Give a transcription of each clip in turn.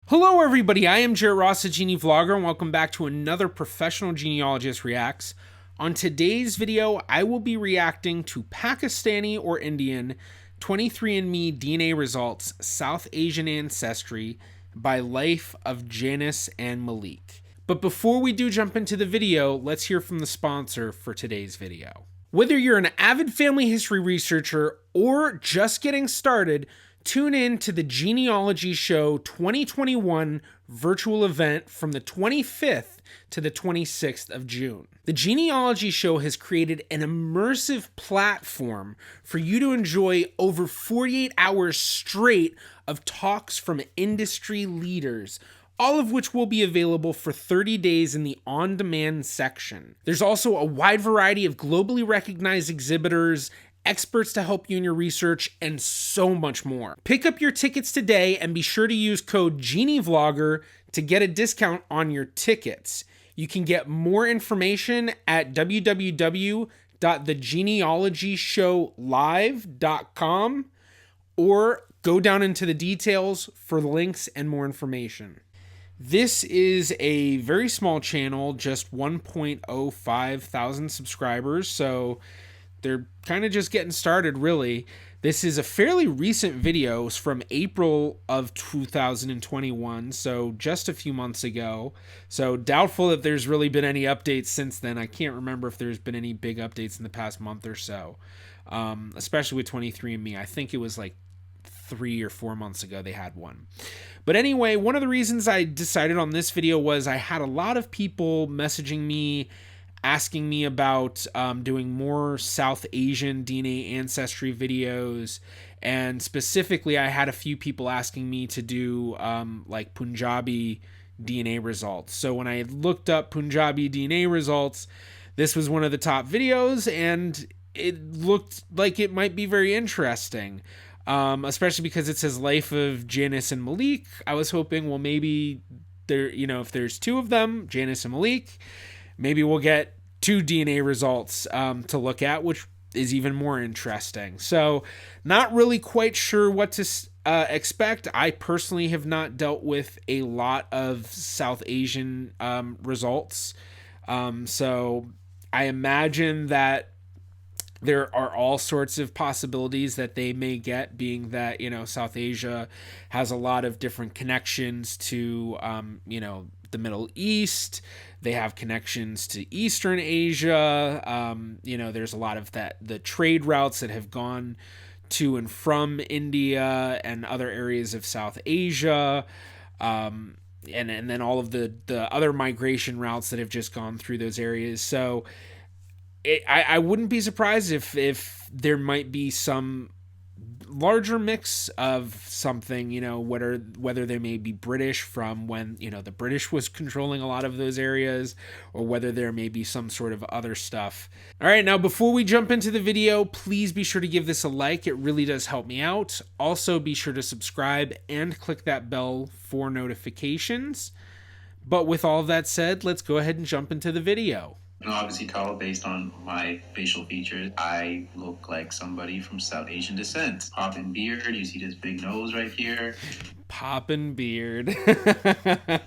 Hello everybody, I am Jared Ross of GeneaVlogger and welcome back to another Professional Genealogist Reacts. On today's video, I will be reacting to Pakistani or Indian 23andMe DNA results, South Asian ancestry by life of Janice and Malik. But before we do jump into the video, let's hear from the sponsor for today's video. Whether you're an avid family history researcher or just getting started, tune in to the Genealogy Show 2021 virtual event from the 25th to the 26th of June. The Genealogy Show has created an immersive platform for you to enjoy over 48 hours straight of talks from industry leaders, all of which will be available for 30 days in the on-demand section. There's also a wide variety of globally recognized exhibitors, experts to help you in your research, and so much more. Pick up your tickets today and be sure to use code GeneaVlogger to get a discount on your tickets. You can get more information at www.thegenealogyshowlive.com or go down into the details for links and more information. This is a very small channel, just 1.05 thousand subscribers, so they're kind of just getting started, really. This is a fairly recent video. It's from April of 2021, so just a few months ago. So doubtful if there's really been any updates since then. I can't remember if there's been any big updates in the past month or so, especially with 23andMe. I think it was like 3 or 4 months ago they had one. But anyway, one of the reasons I decided on this video was I had a lot of people messaging me asking me about doing more South Asian DNA ancestry videos, and specifically I had a few people asking me to do like Punjabi DNA results. So when I looked up Punjabi DNA results, this was one of the top videos, and it looked like it might be very interesting, especially because it says life of Janice and Malik. I was hoping, well, maybe there, if there's two of them, Janice and Malik, maybe we'll get two DNA results to look at, which is even more interesting. So not really quite sure what to expect. I personally have not dealt with a lot of South Asian results. So I imagine that there are all sorts of possibilities that they may get, being that, South Asia has a lot of different connections to, the Middle East. They have connections to Eastern Asia. There's a lot of the trade routes that have gone to and from India and other areas of South Asia. And then all of the other migration routes that have just gone through those areas. So I wouldn't be surprised if there might be some larger mix of something, whether they may be British from when, the British was controlling a lot of those areas, or whether there may be some sort of other stuff. All right, now before we jump into the video, please be sure to give this a like. It really does help me out. Also, be sure to subscribe and click that bell for notifications. But with all of that said, let's go ahead and jump into the video. You can obviously tell based on my facial features, I look like somebody from South Asian descent. Poppin' beard, you see this big nose right here. Poppin' beard.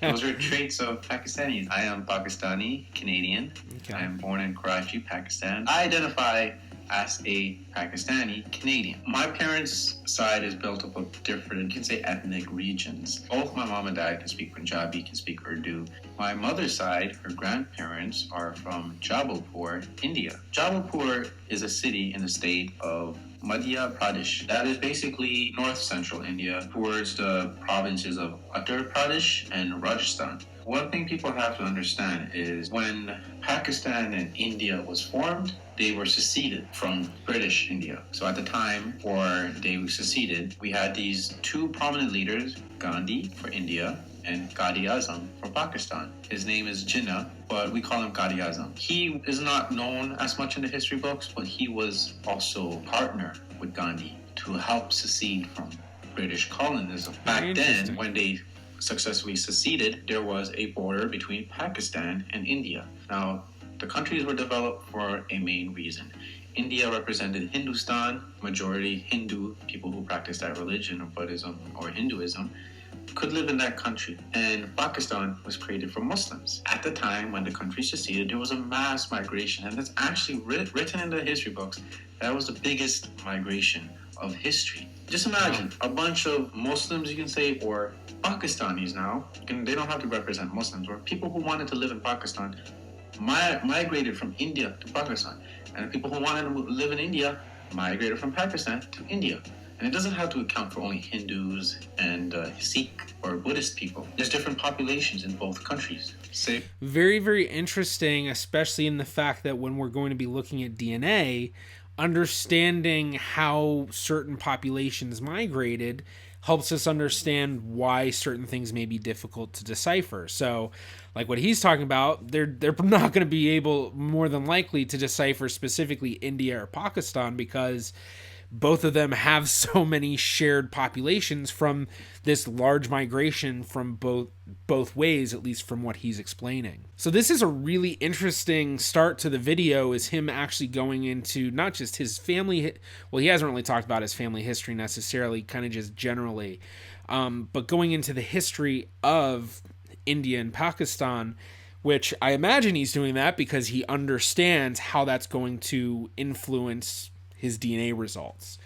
Those are traits of Pakistanis. I am Pakistani, Canadian. Okay. I am born in Karachi, Pakistan. I identify as a Pakistani Canadian. My parents' side is built up of different, you can say, ethnic regions. Both my mom and dad can speak Punjabi, can speak Urdu. My mother's side, her grandparents are from Jabalpur, India. Jabalpur is a city in the state of Madhya Pradesh. That is basically north central India towards the provinces of Uttar Pradesh and Rajasthan. One thing people have to understand is when Pakistan and India was formed, they were seceded from British India. So at the time where they seceded, we had these two prominent leaders, Gandhi for India and Ghazi Azam for Pakistan. His name is Jinnah, but we call him Ghazi Azam. He is not known as much in the history books, but he was also a partner with Gandhi to help secede from British colonialism. Back then, when they successfully seceded, there was a border between Pakistan and India. Now, the countries were developed for a main reason. India represented Hindustan, majority Hindu, people who practice that religion of Buddhism or Hinduism. could live in that country. And Pakistan was created for Muslims. At the time when the country seceded, there was a mass migration, and that's actually written in the history books. That was the biggest migration of history. Just imagine a bunch of Muslims, you can say, or Pakistanis now. They don't have to represent Muslims, or people who wanted to live in Pakistan migrated from India to Pakistan. And the people who wanted to live in India migrated from Pakistan to India. And it doesn't have to account for only Hindus and Sikh or Buddhist people. There's different populations in both countries. Very, very interesting, especially in the fact that when we're going to be looking at DNA, understanding how certain populations migrated helps us understand why certain things may be difficult to decipher. So, like what he's talking about, they're not going to be able, more than likely, to decipher specifically India or Pakistan because both of them have so many shared populations from this large migration from both ways, at least from what he's explaining. So this is a really interesting start to the video, is him actually going into not just his family, well, he hasn't really talked about his family history necessarily, kind of just generally, but going into the history of India and Pakistan, which I imagine he's doing that because he understands how that's going to influence his DNA results.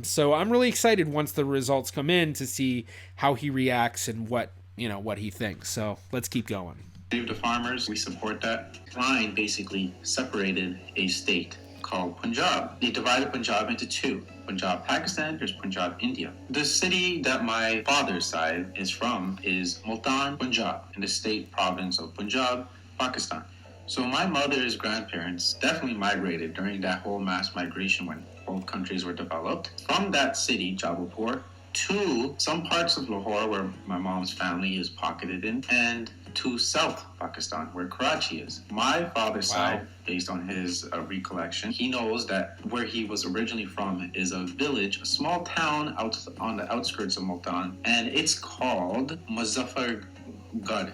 So I'm really excited once the results come in to see how he reacts and what he thinks. So let's keep going. The farmers, we support that. Line basically separated a state called Punjab. They divided Punjab into two. Punjab, Pakistan, there's Punjab, India. The city that my father's side is from is Multan, Punjab, in the state province of Punjab, Pakistan. So my mother's grandparents definitely migrated during that whole mass migration when both countries were developed. From that city, Jabalpur, to some parts of Lahore where my mom's family is pocketed in, and to South Pakistan where Karachi is. My father's side, based on his recollection, he knows that where he was originally from is a village, a small town out on the outskirts of Multan, and it's called Muzaffargarh.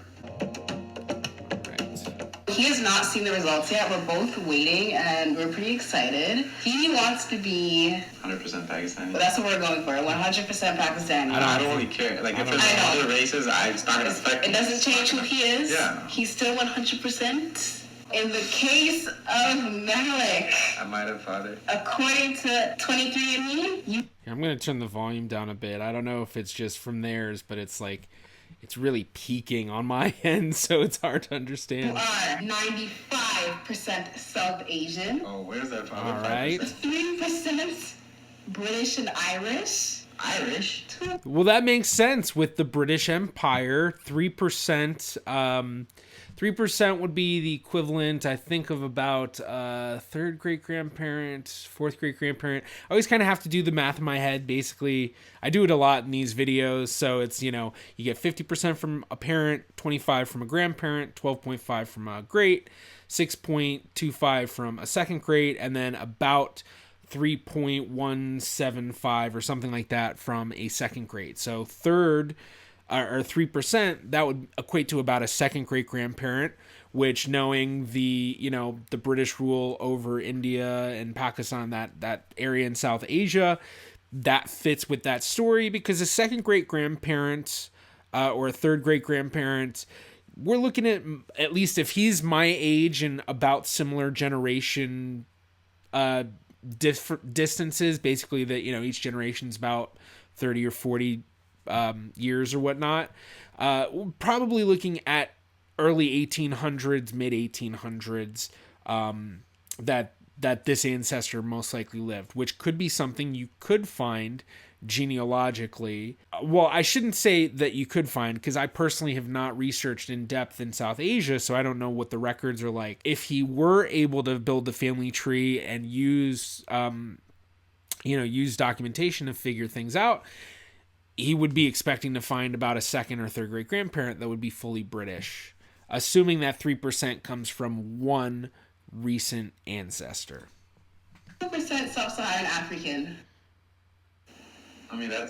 He has not seen the results yet. We're both waiting, and we're pretty excited. He wants to be 100% Pakistani. But that's what we're going for. 100% Pakistani. I don't really care. Like if it's other races, it's not gonna affect. It doesn't change who he is. Yeah. He's still 100%. In the case of Malik, I might have fathered. According to 23andMe, I'm gonna turn the volume down a bit. I don't know if it's just from theirs, but it's like, it's really peaking on my end, so it's hard to understand. You are 95% South Asian. Oh, where's that from? All right. 3% British and Irish. Irish? Well, that makes sense with the British Empire. 3%. 3% would be the equivalent, I think, of about third great-grandparent, fourth great-grandparent. I always kind of have to do the math in my head. Basically, I do it a lot in these videos. So it's, you get 50% from a parent, 25 from a grandparent, 12.5 from a great, 6.25 from a second great, and then about 3.175 or something like that from a second grade. So third or 3%, that would equate to about a second great grandparent, which, knowing the the British rule over India and Pakistan, that area in South Asia, that fits with that story, because a second great grandparent or a third great grandparent, we're looking at least if he's my age and about similar generation distances, basically that each generation's about 30 or 40 years or whatnot, probably looking at early 1800s, mid 1800s, that this ancestor most likely lived, which could be something you could find genealogically. Well, I shouldn't say that you could find, because I personally have not researched in depth in South Asia, so I don't know what the records are like. If he were able to build the family tree and use documentation to figure things out, he would be expecting to find about a second or third great grandparent that would be fully British, assuming that 3% comes from one recent ancestor. 2% Sub-Saharan African. I mean, I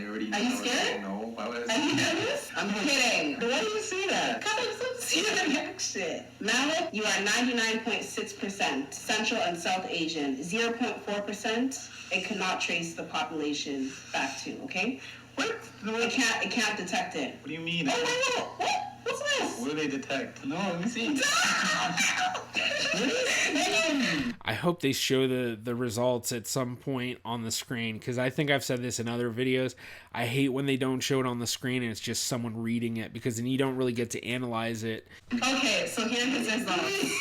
already know. Are you scared? No, why would I Are you nervous? I'm kidding. Why do you say that? Because I don't see the reaction. Malik, you are 99.6% Central and South Asian. 0.4%, it cannot trace the population back to, okay? What? No, It can't detect it. What do you mean? Oh, what? What's this? What do they detect? No, let me see. I hope they show the results at some point on the screen, because I think I've said this in other videos. I hate when they don't show it on the screen and it's just someone reading it, because then you don't really get to analyze it. Okay, so here his results.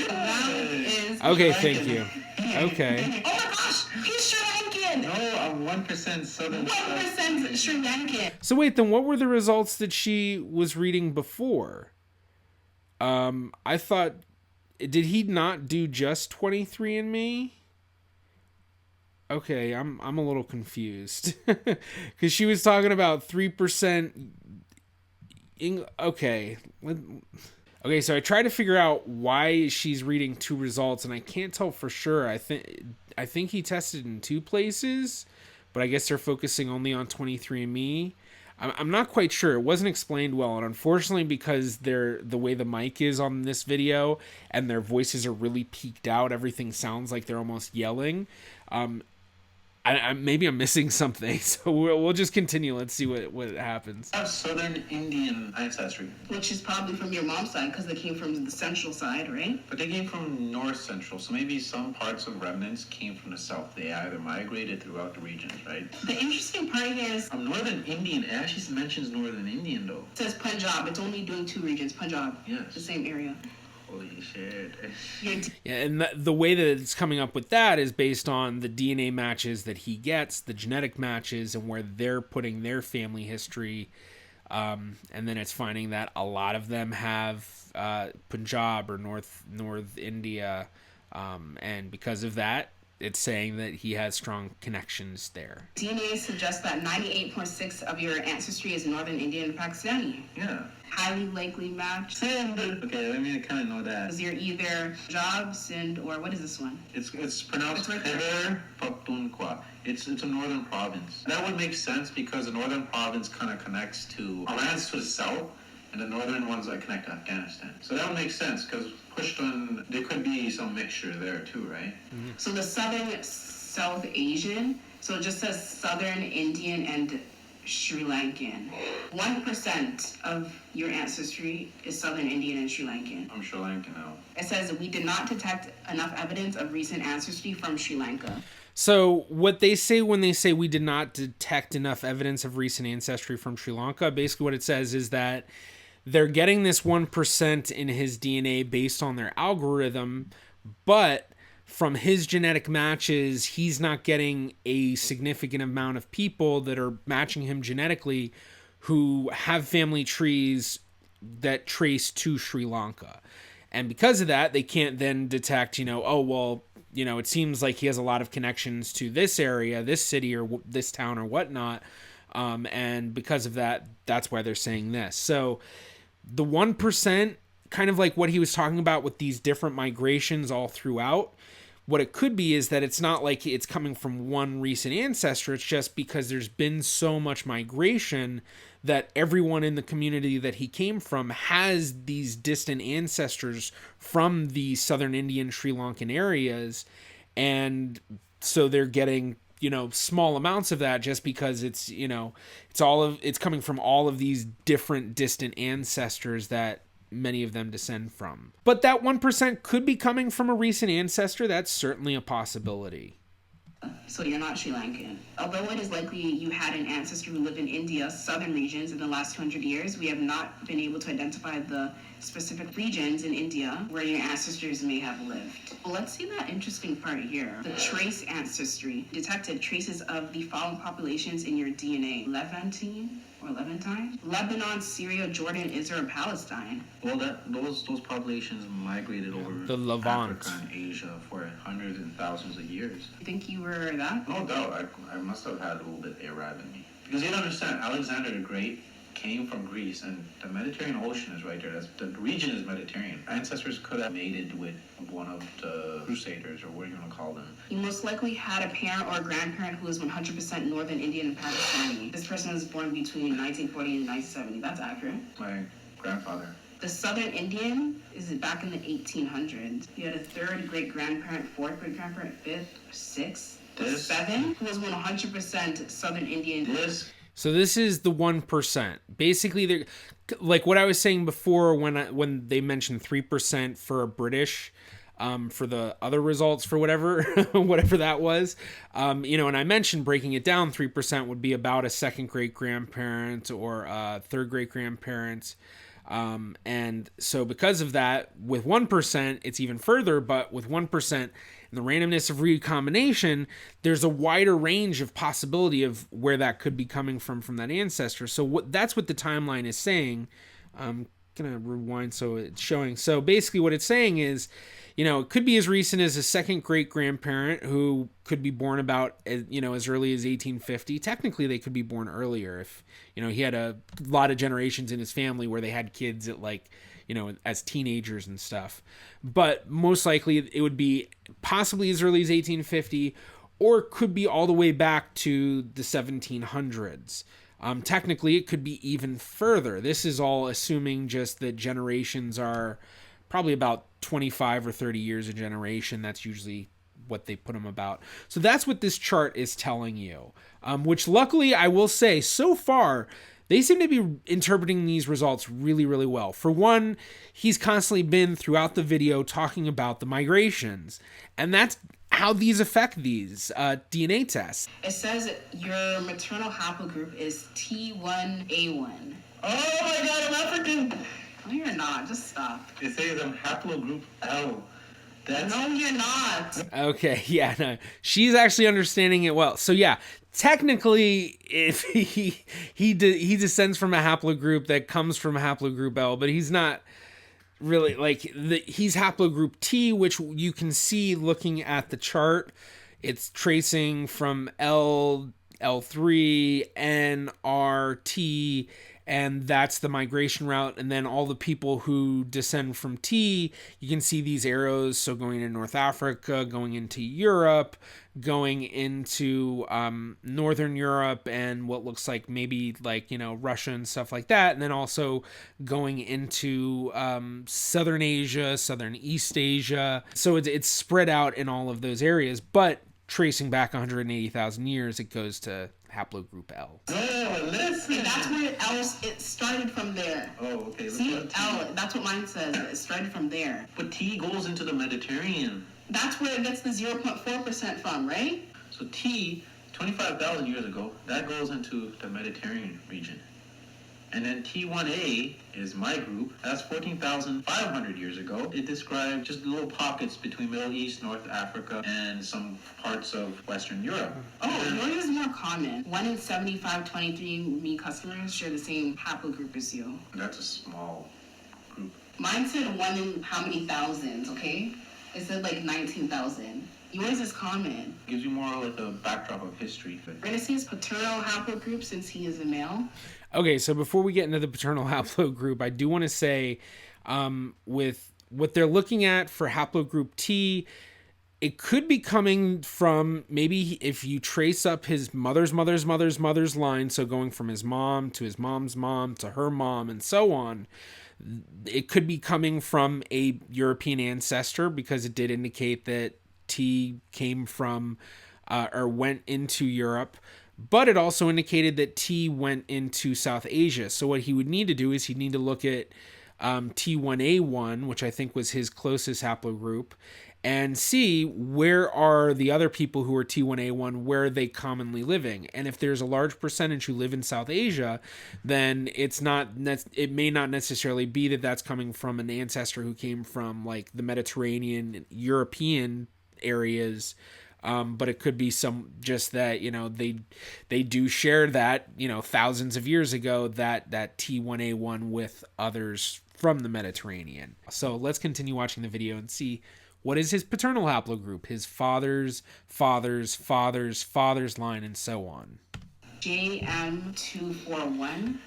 That is. Okay, thank you. Okay. Oh my gosh, he's Sri Lankan. No, I'm 1% Southern. 1% Sri Lankan. So wait, then what were the results that she was reading before? I thought, did he not do just 23andMe? Okay, I'm a little confused. Because she was talking about 3%. Okay. Okay, so I tried to figure out why she's reading two results, and I can't tell for sure. I think he tested in two places, but I guess they're focusing only on 23andMe. I'm not quite sure. It wasn't explained well, and unfortunately, because the way the mic is on this video and their voices are really peaked out, everything sounds like they're almost yelling. Maybe I'm missing something, so we'll just continue. Let's see what happens. I have Southern Indian ancestry. Which is probably from your mom's side, because they came from the central side, right? But they came from north central, so maybe some parts of remnants came from the south. They either migrated throughout the regions, right? The interesting part here is I'm Northern Indian. It actually mentions Northern Indian, though. it says Punjab. It's only doing two regions. Punjab. Yes. The same area. Holy shit. Yeah, and the way that it's coming up with that is based on the DNA matches that he gets, the genetic matches, and where they're putting their family history. And then it's finding that a lot of them have Punjab or North India. And because of that, it's saying that he has strong connections there. DNA suggests that 98.6% of your ancestry is Northern Indian and Pakistani. Yeah. Highly likely match. Okay, I mean, I kind of know that. Because you're either Punjab, Sindh, or what is this one? It's pronounced Khyber Pakhtunkhwa. It's a northern province. That would make sense because the northern province kind of connects to lands to the south, and the northern ones that connect to Afghanistan. So that would make sense because Pushtun, there could be some mixture there too, right? Mm-hmm. So the Southern South Asian, so it just says Southern Indian and Sri Lankan. 1% of your ancestry is Southern Indian and Sri Lankan. I'm Sri Lankan now. It says we did not detect enough evidence of recent ancestry from Sri Lanka. So what they say when they say we did not detect enough evidence of recent ancestry from Sri Lanka, basically what it says is that they're getting this 1% in his DNA based on their algorithm, but from his genetic matches, he's not getting a significant amount of people that are matching him genetically who have family trees that trace to Sri Lanka. And because of that, they can't then detect, it seems like he has a lot of connections to this area, this city, or this town, or whatnot. And because of that, that's why they're saying this. So the 1%, kind of like what he was talking about with these different migrations all throughout, what it could be is that it's not like it's coming from one recent ancestor. It's just because there's been so much migration that everyone in the community that he came from has these distant ancestors from the Southern Indian, Sri Lankan areas. And so they're getting, small amounts of that just because it's coming from all of these different distant ancestors that many of them descend from. But that 1% could be coming from a recent ancestor. That's certainly a possibility. So you're not Sri Lankan. Although it is likely you had an ancestor who lived in India's southern regions in the last 200 years, we have not been able to identify the specific regions in India where your ancestors may have lived. Well, let's see that interesting part here. The trace ancestry detected traces of the following populations in your DNA. Levantine or Levantine? Lebanon, Syria, Jordan, Israel, and Palestine. Well, those populations migrated over the Levant, Africa and Asia for hundreds and thousands of years. You think you were that? No doubt. I must have had a little bit Arab in me. Because you don't understand, Alexander the Great came from Greece, and the Mediterranean Ocean is right there. The region is Mediterranean. Ancestors could have mated with one of the crusaders, or what do you want to call them. You most likely had a parent or a grandparent who was 100% Northern Indian and Pakistani. This person was born between 1940 and 1970. That's accurate. My grandfather. The Southern Indian is back in the 1800s. You had a third great-grandparent, fourth great-grandparent, fifth, sixth. This 7 was 100% Southern Indian. this So this is the 1%. Basically, they're like what I was saying before when they mentioned 3% for a British, for the other results for whatever whatever that was, and I mentioned breaking it down. 3% would be about a second great grandparent or a third great grandparent. And so because of that, with 1%, it's even further, but with 1%, and the randomness of recombination, there's a wider range of possibility of where that could be coming from that ancestor. So that's what the timeline is saying. I'm going to rewind so it's showing. So basically what it's saying is, it could be as recent as a second great grandparent who could be born about, as early as 1850. Technically, they could be born earlier if, he had a lot of generations in his family where they had kids at as teenagers and stuff. But most likely it would be possibly as early as 1850, or it could be all the way back to the 1700s. Technically, it could be even further. This is all assuming just that generations are probably about 25 or 30 years a generation. That's usually what they put them about. So that's what this chart is telling you, which luckily I will say so far, they seem to be interpreting these results really, really well. For one, he's constantly been throughout the video talking about the migrations, and that's how these affect these DNA tests. It says your maternal haplogroup is T1A1. Oh my God, I'm African. No, you're not. Just stop. It says I'm haplogroup L. No, you're not. Okay, yeah, no, she's actually understanding it well. So yeah, technically, if he descends from a haplogroup that comes from a haplogroup L, but he's not really he's haplogroup T, which you can see looking at the chart. It's tracing from L, L3, N, R, T, and that's the migration route. And then all the people who descend from T, you can see these arrows. So going into North Africa, going into Europe, going into Northern Europe, and what looks like maybe Russia and stuff like that. And then also going into Southern Asia, Southern East Asia. So it's spread out in all of those areas. But tracing back 180,000 years, it goes to haplogroup L. Oh, listen. And that's where it started from there. Oh, okay. See, L, that's what mine says. It started from there. But T goes into the Mediterranean. That's where it gets the 0.4% from, right? So T, 25,000 years ago, that goes into the Mediterranean region. And then T1A is my group. That's 14,500 years ago. It describes just little pockets between Middle East, North Africa, and some parts of Western Europe. Oh, yours is more common. 1 in 75 23andMe customers share the same haplogroup as you. That's a small group. Mine said 1 in how many thousands, okay? It said 19,000. Yours is common. Gives you more like a backdrop of history. We're going to see his paternal haplogroup since he is a male. Okay, so before we get into the paternal haplogroup, I do want to say with what they're looking at for haplogroup T, it could be coming from maybe if you trace up his mother's line, so going from his mom to his mom's mom to her mom and so on, it could be coming from a European ancestor because it did indicate that T came from or went into Europe. But it also indicated that T went into South Asia. So what he would need to do is he'd need to look at T1A1, which I think was his closest haplogroup, and see where are the other people who are T1A1, where are they commonly living. And if there's a large percentage who live in South Asia, then it may not necessarily be that that's coming from an ancestor who came from the Mediterranean, European areas. But it could be just that, they do share that, thousands of years ago, that T1A1 with others from the Mediterranean. So let's continue watching the video and see what is his paternal haplogroup, his father's line, and so on. JM241.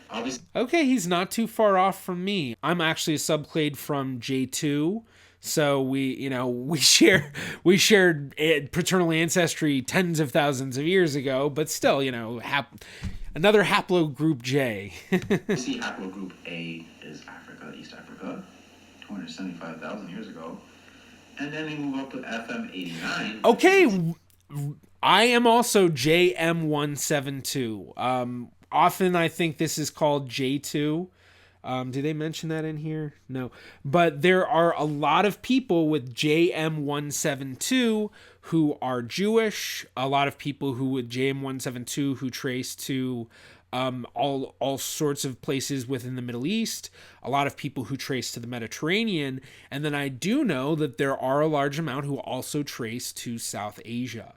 Okay, he's not too far off from me. I'm actually a subclade from J2. So we shared paternal ancestry tens of thousands of years ago, but still, another haplogroup J. See, haplogroup A is Africa, East Africa, 275,000 years ago. And then we move up to FM89. Okay, I am also JM172. Often I think this is called J2. Do they mention that in here? No. But there are a lot of people with JM172 who are Jewish. A lot of people who with JM172 who trace to all sorts of places within the Middle East. A lot of people who trace to the Mediterranean. And then I do know that there are a large amount who also trace to South Asia.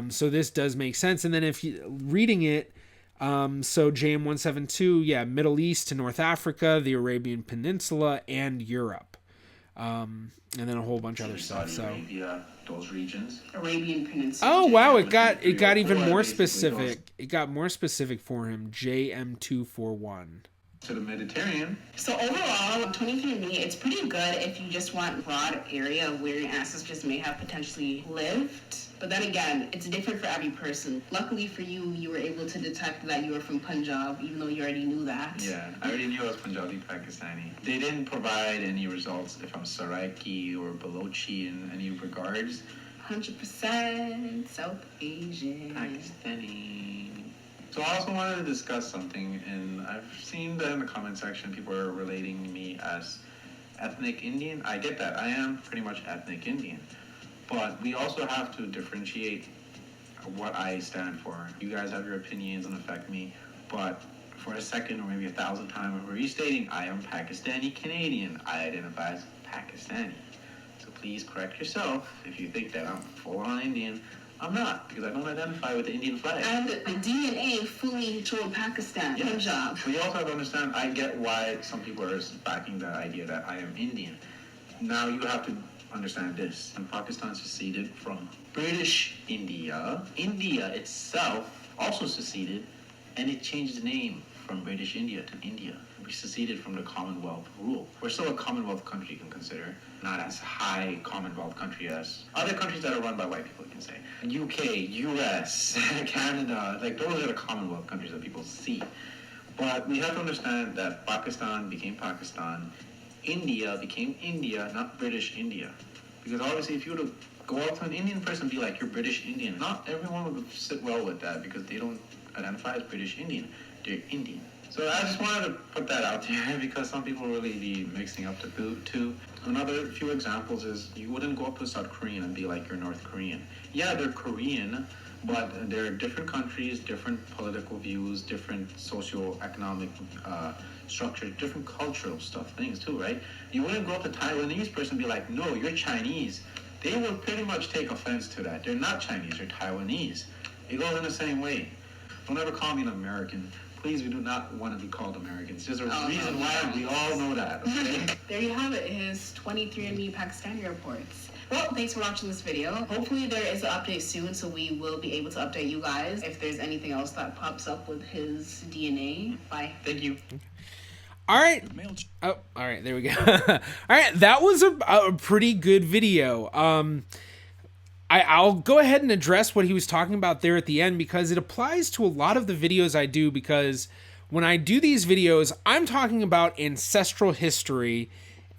So this does make sense. And then if you reading it, so JM172, yeah, Middle East to North Africa, the Arabian Peninsula, and Europe. And then a whole bunch of other stuff. Saudi Arabia, those regions. Arabian Peninsula. Oh wow, it got even more specific. It got more specific for him. JM241. To the Mediterranean. So overall, 23andMe, it's pretty good if you just want a broad area of where your ancestors may have potentially lived. But then again, it's different for every person. Luckily for you, you were able to detect that you were from Punjab, even though you already knew that. Yeah, I already knew I was Punjabi Pakistani. They didn't provide any results if I'm Saraiki or Balochi in any regards. 100% South Asian. Pakistani. So I also wanted to discuss something, and I've seen that in the comment section, people are relating me as ethnic Indian. I get that. I am pretty much ethnic Indian. But we also have to differentiate what I stand for. You guys have your opinions and affect me, but for a second or maybe 1,000 times, I'm restating I am Pakistani Canadian. I identify as Pakistani. So please correct yourself if you think that I'm full-on Indian. I'm not, because I don't identify with the Indian flag. And the DNA fully showed Pakistan, Yeah. Punjab. But you also have to understand, I get why some people are backing the idea that I am Indian. Now you have to understand this. When Pakistan seceded from British India, India itself also seceded, and it changed the name from British India to India. We seceded from the Commonwealth rule. We're still a Commonwealth country, you can consider. Not as high Commonwealth country as other countries that are run by white people, you can say. UK, US, Canada, like those are the Commonwealth countries that people see. But we have to understand that Pakistan became Pakistan, India became India, not British India. Because obviously if you were to go up to an Indian person and be like, you're British Indian, not everyone would sit well with that because they don't identify as British Indian. They're Indian. So I just wanted to put that out there because some people really be mixing up the two. Another few examples is you wouldn't go up to a South Korean and be like, you're North Korean. Yeah, they're Korean, but they're different countries, different political views, different socio-economic structure, different cultural stuff, things too, right? You wouldn't go up to a Taiwanese person and be like, no, you're Chinese. They will pretty much take offense to that. They're not Chinese, they're Taiwanese. It goes in the same way. Don't ever call me an American. Please, we do not want to be called Americans. There's a reason why we all know that, okay? There you have it, his 23andMe Pakistani reports. Well, thanks for watching this video. Hopefully there is an update soon, so we will be able to update you guys if there's anything else that pops up with his DNA. Bye. Thank you. All right. Oh, all right. There we go. All right. That was a pretty good video. I'll go ahead and address what he was talking about there at the end because it applies to a lot of the videos I do, because when I do these videos, I'm talking about ancestral history.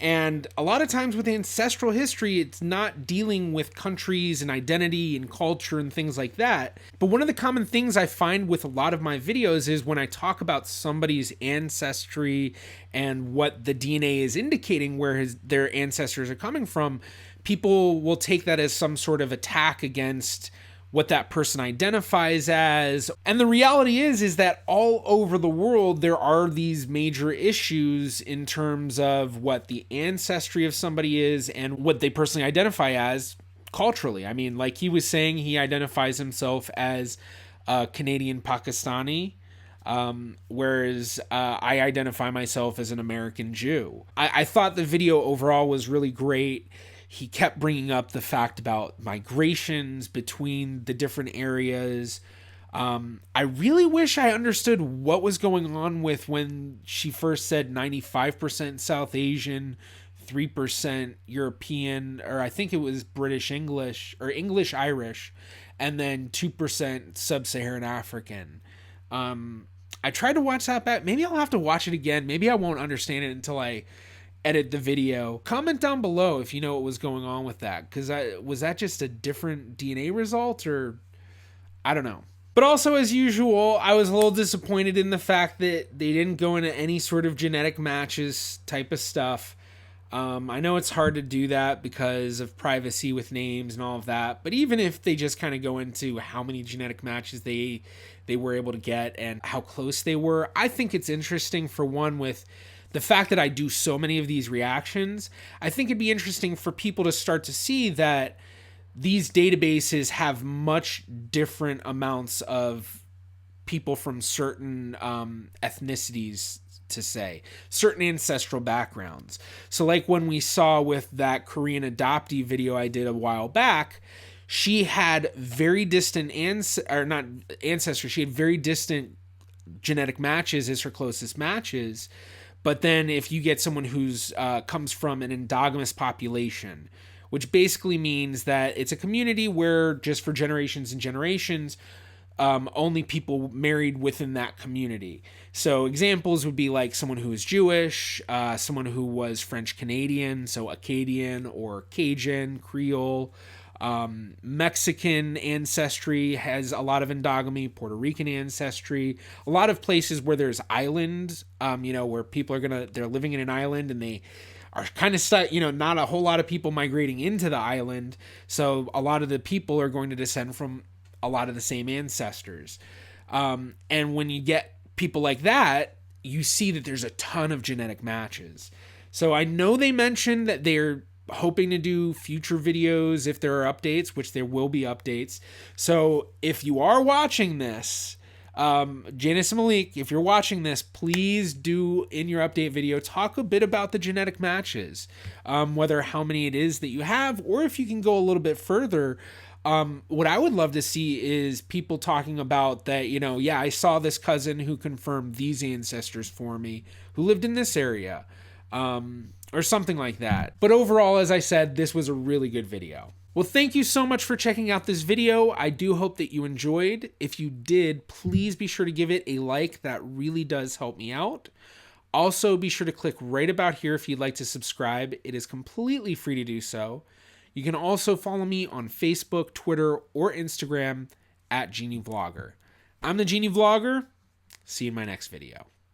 And a lot of times with ancestral history, it's not dealing with countries and identity and culture and things like that. But one of the common things I find with a lot of my videos is when I talk about somebody's ancestry and what the DNA is indicating where their ancestors are coming from, people will take that as some sort of attack against what that person identifies as. And the reality is that all over the world, there are these major issues in terms of what the ancestry of somebody is and what they personally identify as culturally. I mean, like he was saying, he identifies himself as Canadian Pakistani, whereas I identify myself as an American Jew. I thought the video overall was really great. He kept bringing up the fact about migrations between the different areas. I really wish I understood what was going on with when she first said 95% South Asian, 3% European, or I think it was British English or English Irish, and then 2% Sub-Saharan African. I tried to watch that back. Maybe I'll have to watch it again. Maybe I won't understand it until I edit the video. Comment down below if you know what was going on with that, because was that just a different DNA result, or I don't know. But also, as usual, I was a little disappointed in the fact that they didn't go into any sort of genetic matches type of stuff. I know it's hard to do that because of privacy with names and all of that, but even if they just kind of go into how many genetic matches they were able to get and how close they were, I think it's interesting, for one, with the fact that I do so many of these reactions. I think it'd be interesting for people to start to see that these databases have much different amounts of people from certain ethnicities, to say, certain ancestral backgrounds. So like when we saw with that Korean adoptee video I did a while back, she had very distant she had very distant genetic matches as her closest matches. But then if you get someone who's comes from an endogamous population, which basically means that it's a community where just for generations and generations, only people married within that community. So examples would be like someone who is Jewish, someone who was French Canadian, so Acadian or Cajun, Creole. Mexican ancestry has a lot of endogamy, Puerto Rican ancestry, a lot of places where there's islands, where people they're living in an island and they are kind of stuck, not a whole lot of people migrating into the island. So a lot of the people are going to descend from a lot of the same ancestors. And when you get people like that, you see that there's a ton of genetic matches. So I know they mentioned that they're hoping to do future videos if there are updates, which there will be updates. So if you are watching this, Janice and Malik, if you're watching this, please do in your update video talk a bit about the genetic matches, whether how many it is that you have, or if you can go a little bit further. What I would love to see is people talking about that, I saw this cousin who confirmed these ancestors for me who lived in this area, or something like that. But overall, as I said, this was a really good video. Well, thank you so much for checking out this video. I do hope that you enjoyed. If you did, please be sure to give it a like. That really does help me out. Also, be sure to click right about here if you'd like to subscribe. It is completely free to do so. You can also follow me on Facebook, Twitter, or Instagram at GeneaVlogger. I'm the GeneaVlogger. See you in my next video.